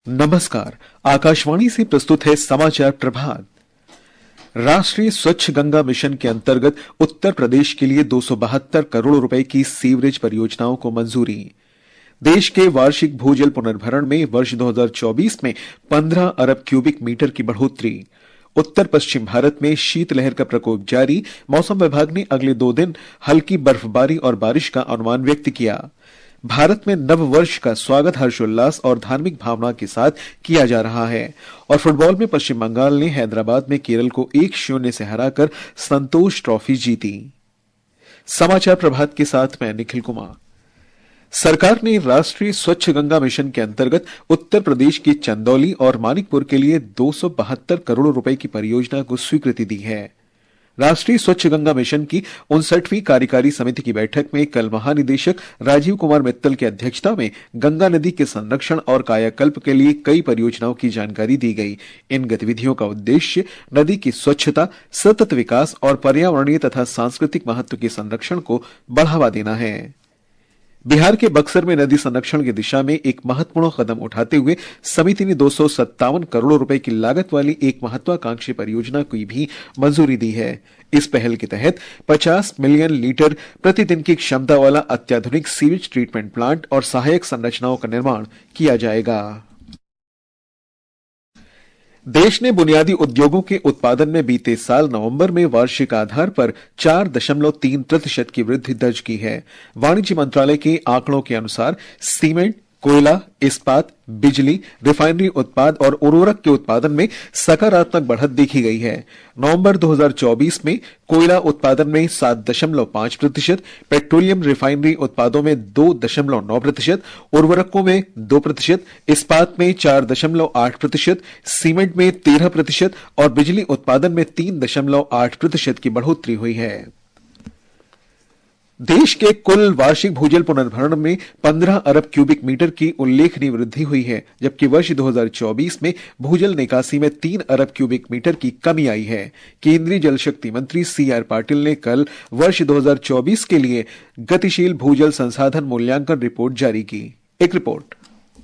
नमस्कार। आकाशवाणी से प्रस्तुत है समाचार प्रभात। राष्ट्रीय स्वच्छ गंगा मिशन के अंतर्गत उत्तर प्रदेश के लिए 272 करोड़ रुपए की सीवरेज परियोजनाओं को मंजूरी। देश के वार्षिक भूजल पुनर्भरण में वर्ष 2024 में 15 अरब क्यूबिक मीटर की बढ़ोतरी। उत्तर पश्चिम भारत में शीतलहर का प्रकोप जारी। मौसम विभाग ने अगले 2 दिन हल्की बर्फबारी और बारिश का अनुमान व्यक्त किया। भारत में नव वर्ष का स्वागत हर्षोल्लास और धार्मिक भावना के साथ किया जा रहा है। और फुटबॉल में पश्चिम बंगाल ने हैदराबाद में केरल को 1-0 से हराकर संतोष ट्रॉफी जीती। समाचार प्रभात के साथ मैं निखिल कुमार। सरकार ने राष्ट्रीय स्वच्छ गंगा मिशन के अंतर्गत उत्तर प्रदेश के चंदौली और मानिकपुर के लिए 272 करोड़ रुपए की परियोजना को स्वीकृति दी है। राष्ट्रीय स्वच्छ गंगा मिशन की 59वीं कार्यकारी समिति की बैठक में कल महानिदेशक राजीव कुमार मित्तल की अध्यक्षता में गंगा नदी के संरक्षण और कायाकल्प के लिए कई परियोजनाओं की जानकारी दी गई। इन गतिविधियों का उद्देश्य नदी की स्वच्छता, सतत विकास और पर्यावरणीय तथा सांस्कृतिक महत्व के संरक्षण को बढ़ावा देना है। बिहार के बक्सर में नदी संरक्षण की दिशा में एक महत्वपूर्ण कदम उठाते हुए समिति ने 257 करोड़ रुपए की लागत वाली एक महत्वाकांक्षी परियोजना की भी मंजूरी दी है। इस पहल के तहत 50 मिलियन लीटर प्रतिदिन की क्षमता वाला अत्याधुनिक सीवेज ट्रीटमेंट प्लांट और सहायक संरचनाओं का निर्माण किया जाएगा। देश ने बुनियादी उद्योगों के उत्पादन में बीते साल नवंबर में वार्षिक आधार पर 4.3% की वृद्धि दर्ज की है। वाणिज्य मंत्रालय के आंकड़ों के अनुसार सीमेंट, कोयला, इस्पात, बिजली, रिफाइनरी उत्पाद और उर्वरक के उत्पादन में सकारात्मक बढ़त देखी गई है। नवंबर 2024 में कोयला उत्पादन में 7.5%, पेट्रोलियम रिफाइनरी उत्पादों में 2.9%, उर्वरकों में 2%, इस्पात में 4.8%, सीमेंट में 13% और बिजली उत्पादन में 3.8% की बढ़ोतरी हुई है। देश के कुल वार्षिक भूजल पुनर्भरण में 15 अरब क्यूबिक मीटर की उल्लेखनीय वृद्धि हुई है, जबकि वर्ष 2024 में भूजल निकासी में 3 अरब क्यूबिक मीटर की कमी आई है। केंद्रीय जल शक्ति मंत्री CR पाटिल ने कल वर्ष 2024 के लिए गतिशील भूजल संसाधन मूल्यांकन रिपोर्ट जारी की। एक रिपोर्ट।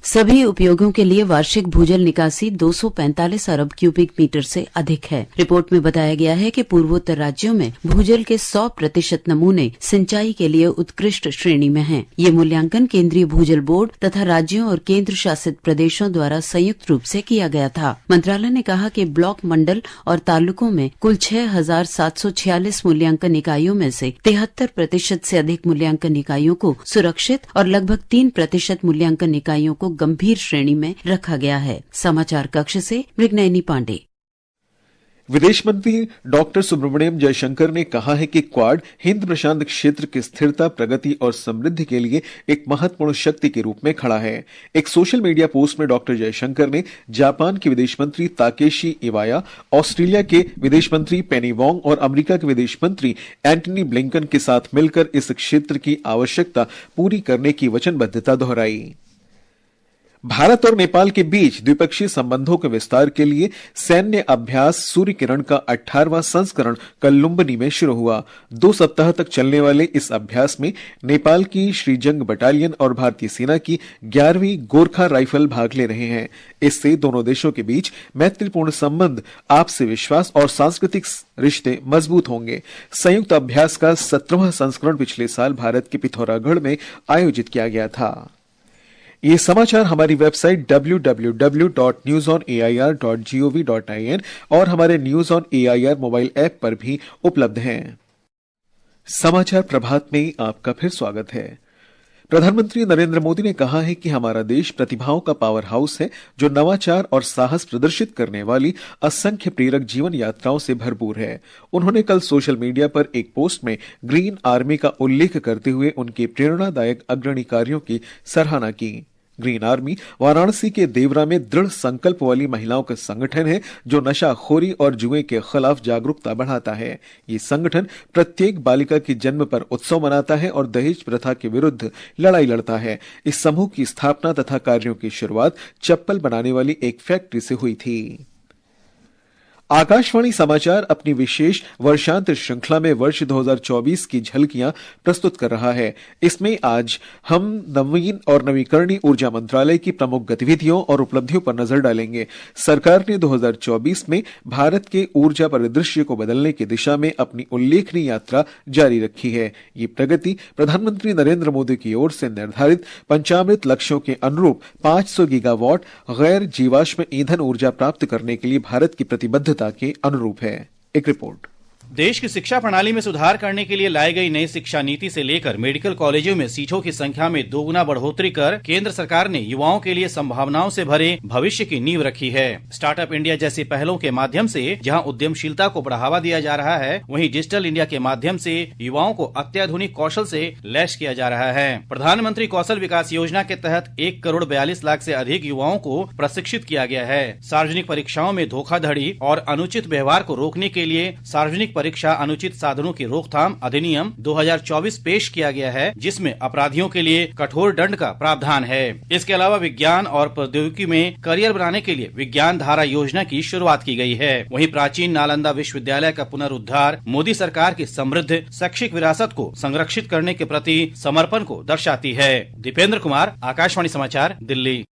सभी उपयोगों के लिए वार्षिक भूजल निकासी 245 अरब क्यूबिक मीटर से अधिक है। रिपोर्ट में बताया गया है कि पूर्वोत्तर राज्यों में भूजल के 100% नमूने सिंचाई के लिए उत्कृष्ट श्रेणी में हैं। ये मूल्यांकन केंद्रीय भूजल बोर्ड तथा राज्यों और केंद्र शासित प्रदेशों द्वारा संयुक्त रूप से किया गया था। मंत्रालय ने कहा कि ब्लॉक, मंडल और तालुकों में कुल 6,746 मूल्यांकन इकाइयों में से 73% से अधिक मूल्यांकन इकाइयों को सुरक्षित और लगभग 3% मूल्यांकन इकाइयों को गंभीर श्रेणी में रखा गया है। समाचार कक्ष से मृगनयनी पांडे। विदेश मंत्री डॉक्टर सुब्रमण्यम जयशंकर ने कहा है कि क्वाड हिंद प्रशांत क्षेत्र की स्थिरता, प्रगति और समृद्धि के लिए एक महत्वपूर्ण शक्ति के रूप में खड़ा है। एक सोशल मीडिया पोस्ट में डॉक्टर जयशंकर ने जापान के विदेश मंत्री ताकेशी इवाया, ऑस्ट्रेलिया के विदेश मंत्री पेनी वोंग और अमेरिका के विदेश मंत्री एंटनी ब्लिंकन के साथ मिलकर इस क्षेत्र की आवश्यकता पूरी करने की वचनबद्धता दोहराई। भारत और नेपाल के बीच द्विपक्षीय संबंधों के विस्तार के लिए सैन्य अभ्यास सूर्य किरण का 18वां संस्करण कल लुम्बिनी में शुरू हुआ। 2 सप्ताह तक चलने वाले इस अभ्यास में नेपाल की श्रीजंग बटालियन और भारतीय सेना की 11वीं गोरखा राइफल भाग ले रहे हैं। इससे दोनों देशों के बीच मैत्रीपूर्ण संबंध, आपसी विश्वास और सांस्कृतिक रिश्ते मजबूत होंगे। संयुक्त अभ्यास का 17वां संस्करण पिछले साल भारत के पिथौरागढ़ में आयोजित किया गया था। ये समाचार हमारी वेबसाइट www.newsonair.gov.in और हमारे news on AIR mobile app पर भी उपलब्ध हैं। समाचार प्रभात में आपका फिर स्वागत है। प्रधानमंत्री नरेंद्र मोदी ने कहा है कि हमारा देश प्रतिभाओं का पावर हाउस है, जो नवाचार और साहस प्रदर्शित करने वाली असंख्य प्रेरक जीवन यात्राओं से भरपूर है। उन्होंने कल सोशल मीडिया पर एक पोस्ट में ग्रीन आर्मी का उल्लेख करते हुए उनके प्रेरणादायक अग्रणी कार्यों की सराहना की। ग्रीन आर्मी वाराणसी के देवरा में दृढ़ संकल्प वाली महिलाओं का संगठन है, जो नशाखोरी और जुए के खिलाफ जागरूकता बढ़ाता है। ये संगठन प्रत्येक बालिका के जन्म पर उत्सव मनाता है और दहेज प्रथा के विरुद्ध लड़ाई लड़ता है। इस समूह की स्थापना तथा कार्यों की शुरुआत चप्पल बनाने वाली एक फैक्ट्री से हुई थी। आकाशवाणी समाचार अपनी विशेष वर्षांत श्रृंखला में वर्ष 2024 की झलकियां प्रस्तुत कर रहा है। इसमें आज हम नवीन और नवीकरणीय ऊर्जा मंत्रालय की प्रमुख गतिविधियों और उपलब्धियों पर नजर डालेंगे। सरकार ने 2024 में भारत के ऊर्जा परिदृश्य को बदलने की दिशा में अपनी उल्लेखनीय यात्रा जारी रखी है। ये प्रगति प्रधानमंत्री नरेंद्र मोदी की ओर से निर्धारित पंचामृत लक्ष्यों के अनुरूप 500 गीगावाट गैर जीवाश्म ईंधन ऊर्जा प्राप्त करने के लिए भारत की प्रतिबद्धता के अनुरूप है। एक रिपोर्ट। देश की शिक्षा प्रणाली में सुधार करने के लिए लाई गई नई शिक्षा नीति से लेकर मेडिकल कॉलेजों में सीटों की संख्या में दोगुना बढ़ोतरी कर केंद्र सरकार ने युवाओं के लिए संभावनाओं से भरे भविष्य की नींव रखी है। स्टार्टअप इंडिया जैसी पहलों के माध्यम से जहां उद्यमशीलता को बढ़ावा दिया जा रहा है, वहीं डिजिटल इंडिया के माध्यम से युवाओं को अत्याधुनिक कौशल से लैस किया जा रहा है। प्रधानमंत्री कौशल विकास योजना के तहत 1,42,00,000 से अधिक युवाओं को प्रशिक्षित किया गया है। सार्वजनिक परीक्षाओं में धोखाधड़ी और अनुचित व्यवहार को रोकने के लिए सार्वजनिक परीक्षा अनुचित साधनों की रोकथाम अधिनियम 2024 पेश किया गया है, जिसमें अपराधियों के लिए कठोर दंड का प्रावधान है। इसके अलावा विज्ञान और प्रौद्योगिकी में करियर बनाने के लिए विज्ञान धारा योजना की शुरुआत की गई है। वहीं प्राचीन नालंदा विश्वविद्यालय का पुनरुद्धार मोदी सरकार की समृद्ध शैक्षिक विरासत को संरक्षित करने के प्रति समर्पण को दर्शाती है। दीपेंद्र कुमार, आकाशवाणी समाचार, दिल्ली।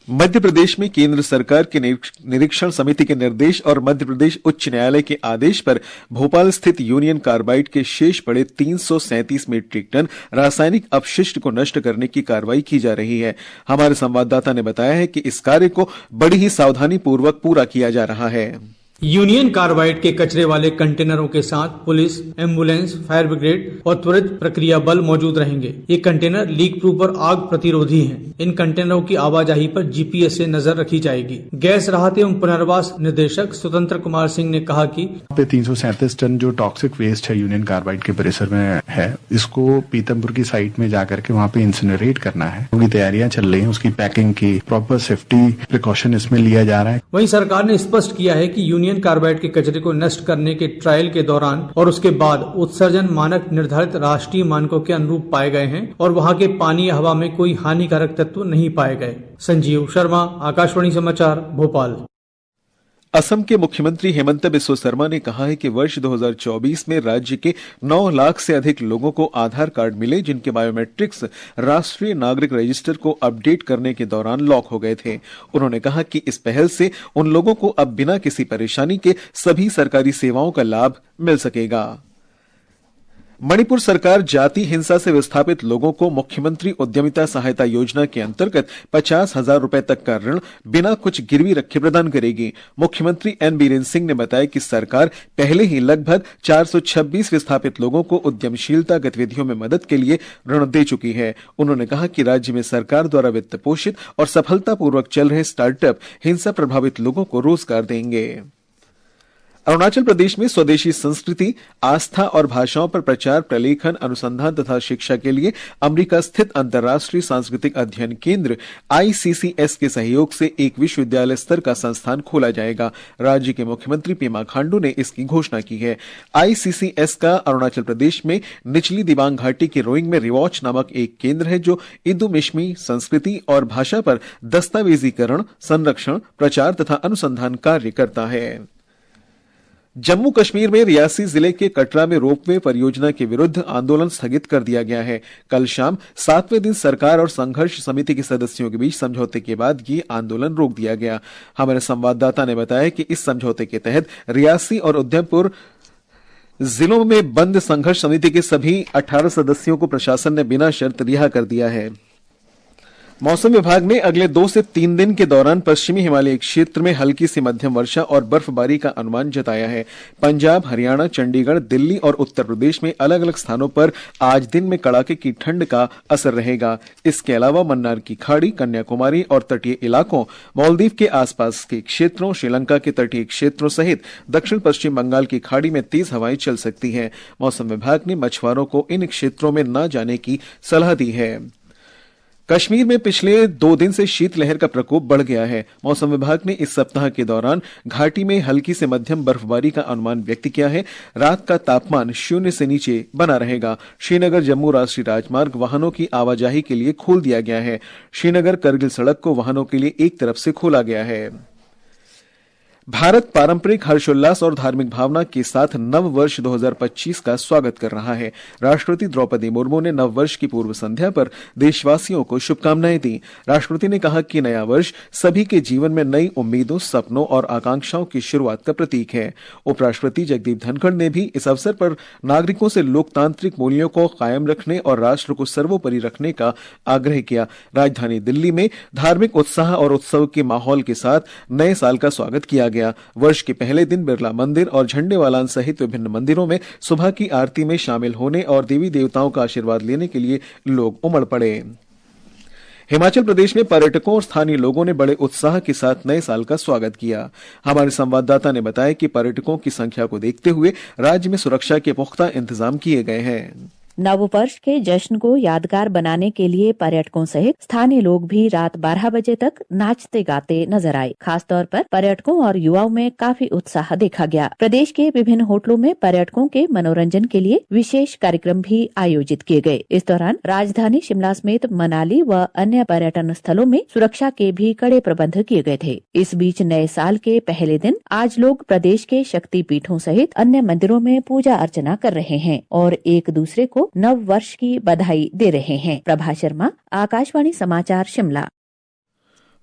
मध्य प्रदेश में केंद्र सरकार के निरीक्षण समिति के निर्देश और मध्य प्रदेश उच्च न्यायालय के आदेश पर भोपाल स्थित यूनियन कार्बाइड के शेष पड़े 337 मीट्रिक टन रासायनिक अपशिष्ट को नष्ट करने की कार्रवाई की जा रही है। हमारे संवाददाता ने बताया है कि इस कार्य को बड़ी ही सावधानी पूर्वक पूरा किया जा रहा है। यूनियन कार्बाइड के कचरे वाले कंटेनरों के साथ पुलिस, एम्बुलेंस, फायर ब्रिगेड और त्वरित प्रक्रिया बल मौजूद रहेंगे। ये कंटेनर लीक प्रूफ और आग प्रतिरोधी हैं। इन कंटेनरों की आवाजाही पर जीपीएस से नजर रखी जाएगी। गैस राहत एवं पुनर्वास निदेशक स्वतंत्र कुमार सिंह ने कहा कि 337 टन जो टॉक्सिक वेस्ट है यूनियन कार्बाइड के परिसर में है, इसको पीतमपुर की साइट में जाकर के वहाँ पे इंसिनरेट करना है। उनकी तैयारियां चल रही है, उसकी पैकिंग की प्रॉपर सेफ्टी प्रिकॉशन इसमें लिया जा रहा है। वहीं सरकार ने स्पष्ट किया है कि यूनियन कार्बाइड के कचरे को नष्ट करने के ट्रायल के दौरान और उसके बाद उत्सर्जन मानक निर्धारित राष्ट्रीय मानकों के अनुरूप पाए गए हैं और वहां के पानी या हवा में कोई हानिकारक तत्व नहीं पाए गए। संजीव शर्मा, आकाशवाणी समाचार, भोपाल। असम के मुख्यमंत्री हेमंत बिस्वा शर्मा ने कहा है कि वर्ष 2024 में राज्य के 9 लाख से अधिक लोगों को आधार कार्ड मिले, जिनके बायोमेट्रिक्स राष्ट्रीय नागरिक रजिस्टर को अपडेट करने के दौरान लॉक हो गए थे। उन्होंने कहा कि इस पहल से उन लोगों को अब बिना किसी परेशानी के सभी सरकारी सेवाओं का लाभ मिल सकेगा। मणिपुर सरकार जाति हिंसा से विस्थापित लोगों को मुख्यमंत्री उद्यमिता सहायता योजना के अंतर्गत 50,000 रुपए तक का ऋण बिना कुछ गिरवी रखे प्रदान करेगी। मुख्यमंत्री एन बीरेन सिंह ने बताया कि सरकार पहले ही लगभग 426 विस्थापित लोगों को उद्यमशीलता गतिविधियों में मदद के लिए ऋण दे चुकी है। उन्होंने कहा कि राज्य में सरकार द्वारा वित्त पोषित और सफलतापूर्वक चल रहे स्टार्टअप हिंसा प्रभावित लोगों को रोजगार देंगे। अरुणाचल प्रदेश में स्वदेशी संस्कृति, आस्था और भाषाओं पर प्रचार, प्रलेखन, अनुसंधान तथा शिक्षा के लिए अमेरिका स्थित अंतर्राष्ट्रीय सांस्कृतिक अध्ययन केंद्र ICCS के सहयोग से एक विश्वविद्यालय स्तर का संस्थान खोला जाएगा। राज्य के मुख्यमंत्री पेमा खांडू ने इसकी घोषणा की है। ICCS का अरुणाचल प्रदेश में निचली दिबांग घाटी की रोइंग में रिवॉच नामक एक केंद्र है, जो इदुमिश्मी संस्कृति और भाषा पर दस्तावेजीकरण, संरक्षण, प्रचार तथा अनुसंधान कार्य करता है। जम्मू कश्मीर में रियासी जिले के कटरा में रोपवे परियोजना के विरुद्ध आंदोलन स्थगित कर दिया गया है। कल शाम 7वें दिन सरकार और संघर्ष समिति के सदस्यों के बीच समझौते के बाद ये आंदोलन रोक दिया गया। हमारे संवाददाता ने बताया कि इस समझौते के तहत रियासी और उधमपुर जिलों में बंद संघर्ष समिति के सभी 18 सदस्यों को प्रशासन ने बिना शर्त रिहा कर दिया है। मौसम विभाग ने अगले 2 से 3 दिन के दौरान पश्चिमी हिमालयी क्षेत्र में हल्की से मध्यम वर्षा और बर्फबारी का अनुमान जताया है। पंजाब, हरियाणा, चंडीगढ़, दिल्ली और उत्तर प्रदेश में अलग अलग स्थानों पर आज दिन में कड़ाके की ठंड का असर रहेगा। इसके अलावा मन्नार की खाड़ी, कन्याकुमारी और तटीय इलाकों, मालदीव के आसपास के क्षेत्रों, श्रीलंका के तटीय क्षेत्रों सहित दक्षिण पश्चिम बंगाल की खाड़ी में तेज हवाएं चल सकती हैं। मौसम विभाग ने मछुआरों को इन क्षेत्रों में न जाने की सलाह दी है। कश्मीर में पिछले 2 दिन से शीतलहर का प्रकोप बढ़ गया है। मौसम विभाग ने इस सप्ताह के दौरान घाटी में हल्की से मध्यम बर्फबारी का अनुमान व्यक्त किया है। रात का तापमान 0 से नीचे बना रहेगा। श्रीनगर जम्मू राष्ट्रीय राजमार्ग वाहनों की आवाजाही के लिए खोल दिया गया है। श्रीनगर करगिल सड़क को वाहनों के लिए एक तरफ से खोला गया है। भारत पारंपरिक हर्षोल्लास और धार्मिक भावना के साथ नव वर्ष 2025 का स्वागत कर रहा है। राष्ट्रपति द्रौपदी मुर्मू ने नव वर्ष की पूर्व संध्या पर देशवासियों को शुभकामनाएं दी। राष्ट्रपति ने कहा कि नया वर्ष सभी के जीवन में नई उम्मीदों, सपनों और आकांक्षाओं की शुरुआत का प्रतीक है। उपराष्ट्रपति जगदीप धनखड़ ने भी इस अवसर पर नागरिकों से लोकतांत्रिक मूल्यों को कायम रखने और राष्ट्र को सर्वोपरि रखने का आग्रह किया। राजधानी दिल्ली में धार्मिक उत्साह और उत्सव के माहौल के साथ नए साल का स्वागत किया गया। वर्ष के पहले दिन बिरला मंदिर और झंडेवालान सहित विभिन्न मंदिरों में सुबह की आरती में शामिल होने और देवी देवताओं का आशीर्वाद लेने के लिए लोग उमड़ पड़े। हिमाचल प्रदेश में पर्यटकों और स्थानीय लोगों ने बड़े उत्साह के साथ नए साल का स्वागत किया। हमारे संवाददाता ने बताया कि पर्यटकों की संख्या को देखते हुए राज्य में सुरक्षा के पुख्ता इंतजाम किए गए हैं। नववर्ष के जश्न को यादगार बनाने के लिए पर्यटकों सहित स्थानीय लोग भी रात 12 बजे तक नाचते गाते नजर आए। खासतौर पर पर्यटकों और युवाओं में काफी उत्साह देखा गया। प्रदेश के विभिन्न होटलों में पर्यटकों के मनोरंजन के लिए विशेष कार्यक्रम भी आयोजित किए गए। इस दौरान राजधानी शिमला समेत मनाली व अन्य पर्यटन स्थलों में सुरक्षा के भी कड़े प्रबंध किए गए थे। इस बीच नए साल के पहले दिन आज लोग प्रदेश के शक्ति पीठों सहित अन्य मंदिरों में पूजा अर्चना कर रहे हैं और एक दूसरे को नव वर्ष की बधाई दे रहे हैं। प्रभा शर्मा, आकाशवाणी समाचार, शिमला।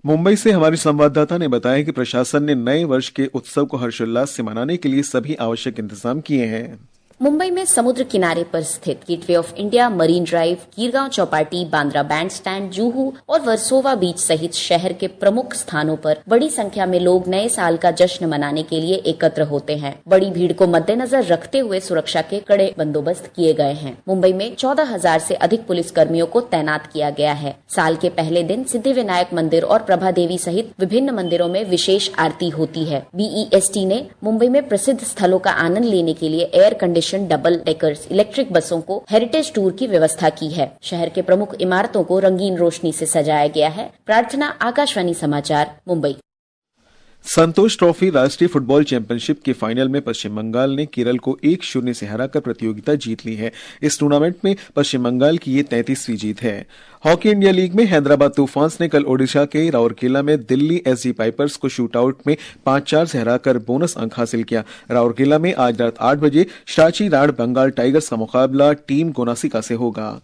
मुंबई से हमारी संवाददाता ने बताया कि प्रशासन ने नए वर्ष के उत्सव को हर्षोल्लास से मनाने के लिए सभी आवश्यक इंतजाम किए हैं। मुंबई में समुद्र किनारे पर स्थित Gateway of India, Marine Drive, Girgaon Chowpatty, Bandra Bandstand, Juhu और वर्सोवा बीच सहित शहर के प्रमुख स्थानों पर बड़ी संख्या में लोग नए साल का जश्न मनाने के लिए एकत्र होते हैं। बड़ी भीड़ को मद्देनजर रखते हुए सुरक्षा के कड़े बंदोबस्त किए गए हैं। मुंबई में 14,000 से अधिक पुलिस कर्मियों को तैनात किया गया है। साल के पहले दिन सिद्धिविनायक मंदिर और प्रभा देवी सहित विभिन्न मंदिरों में विशेष आरती होती है। BEST ने मुंबई में प्रसिद्ध स्थलों का आनंद लेने के लिए एयर कंडीशन डबल डेकर्स इलेक्ट्रिक बसों को हेरिटेज टूर की व्यवस्था की है। शहर के प्रमुख इमारतों को रंगीन रोशनी से सजाया गया है। प्रार्थना, आकाशवाणी समाचार, मुंबई। संतोष ट्रॉफी राष्ट्रीय फुटबॉल चैंपियनशिप के फाइनल में पश्चिम बंगाल ने केरल को 1-0 से हराकर प्रतियोगिता जीत ली है। इस टूर्नामेंट में पश्चिम बंगाल की ये 33वीं जीत है। हॉकी इंडिया लीग में हैदराबाद तूफान्स ने कल ओडिशा के राउरकेला में दिल्ली SG पाइपर्स को शूटआउट में 5-4 से हराकर बोनस अंक हासिल किया। राउरकेला में आज रात 8 बजे शाची राड बंगाल टाइगर्स का मुकाबला टीम गोनासिका से होगा।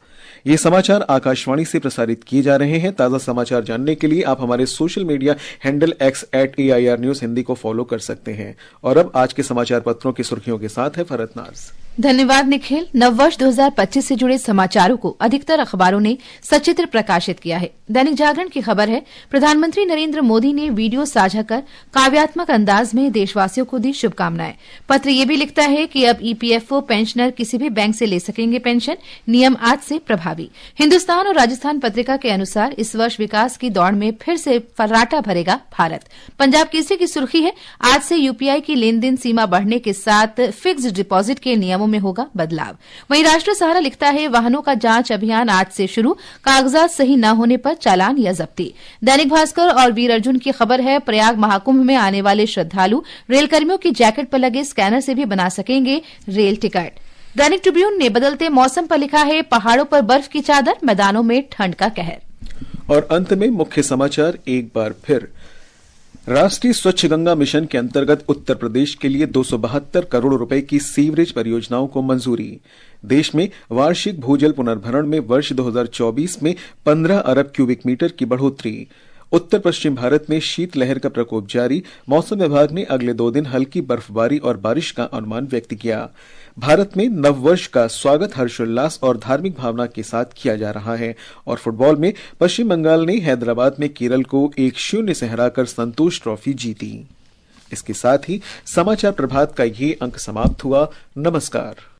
ये समाचार आकाशवाणी से प्रसारित किए जा रहे हैं। ताजा समाचार जानने के लिए आप हमारे social media handle X @AIR news Hindi को फॉलो कर सकते हैं। और अब आज के समाचार पत्रों की सुर्खियों के साथ है फरहत नाज। धन्यवाद निखिल। नववर्ष 2025 से जुड़े समाचारों को अधिकतर अखबारों ने सचित्र प्रकाशित किया है। दैनिक जागरण की खबर है, प्रधानमंत्री नरेंद्र मोदी ने वीडियो साझा कर काव्यात्मक अंदाज में देशवासियों को दी शुभकामनाएं। पत्र ये भी लिखता है कि अब EPFO पेंशनर किसी भी बैंक से ले सकेंगे पेंशन, नियम आज से प्रभावी। हिन्दुस्तान और राजस्थान पत्रिका के अनुसार इस वर्ष विकास की दौड़ में फिर से फर्राटा भरेगा भारत। पंजाब केसरी की सुर्खी है, आज से UPI की लेन देन सीमा बढ़ने के साथ फिक्स्ड डिपॉजिट के नियमों में होगा बदलाव। वहीं राष्ट्र सहारा लिखता है, वाहनों का जांच अभियान आज से शुरू, कागजात सही न होने पर चालान या जब्ती। दैनिक भास्कर और वीर अर्जुन की खबर है, प्रयाग महाकुंभ में आने वाले श्रद्धालु रेलकर्मियों की जैकेट पर लगे स्कैनर से भी बना सकेंगे रेल टिकट। दैनिक ट्रिब्यून ने बदलते मौसम पर लिखा है, पहाड़ों पर बर्फ की चादर, मैदानों में ठंड का कहर। और अंत में मुख्य समाचार एक बार फिर। राष्ट्रीय स्वच्छ गंगा मिशन के अंतर्गत उत्तर प्रदेश के लिए 272 करोड़ रुपए की सीवरेज परियोजनाओं को मंजूरी। देश में वार्षिक भूजल पुनर्भरण में वर्ष 2024 में 15 अरब क्यूबिक मीटर की बढ़ोतरी। उत्तर पश्चिम भारत में शीतलहर का प्रकोप जारी, मौसम विभाग ने अगले 2 दिन हल्की बर्फबारी और बारिश का अनुमान व्यक्त किया। भारत में नववर्ष का स्वागत हर्षोल्लास और धार्मिक भावना के साथ किया जा रहा है। और फुटबॉल में पश्चिम बंगाल ने हैदराबाद में केरल को 1-0 से हराकर संतोष ट्रॉफी जीती। इसके साथ ही समाचार प्रभात का ये अंक समाप्त हुआ। नमस्कार।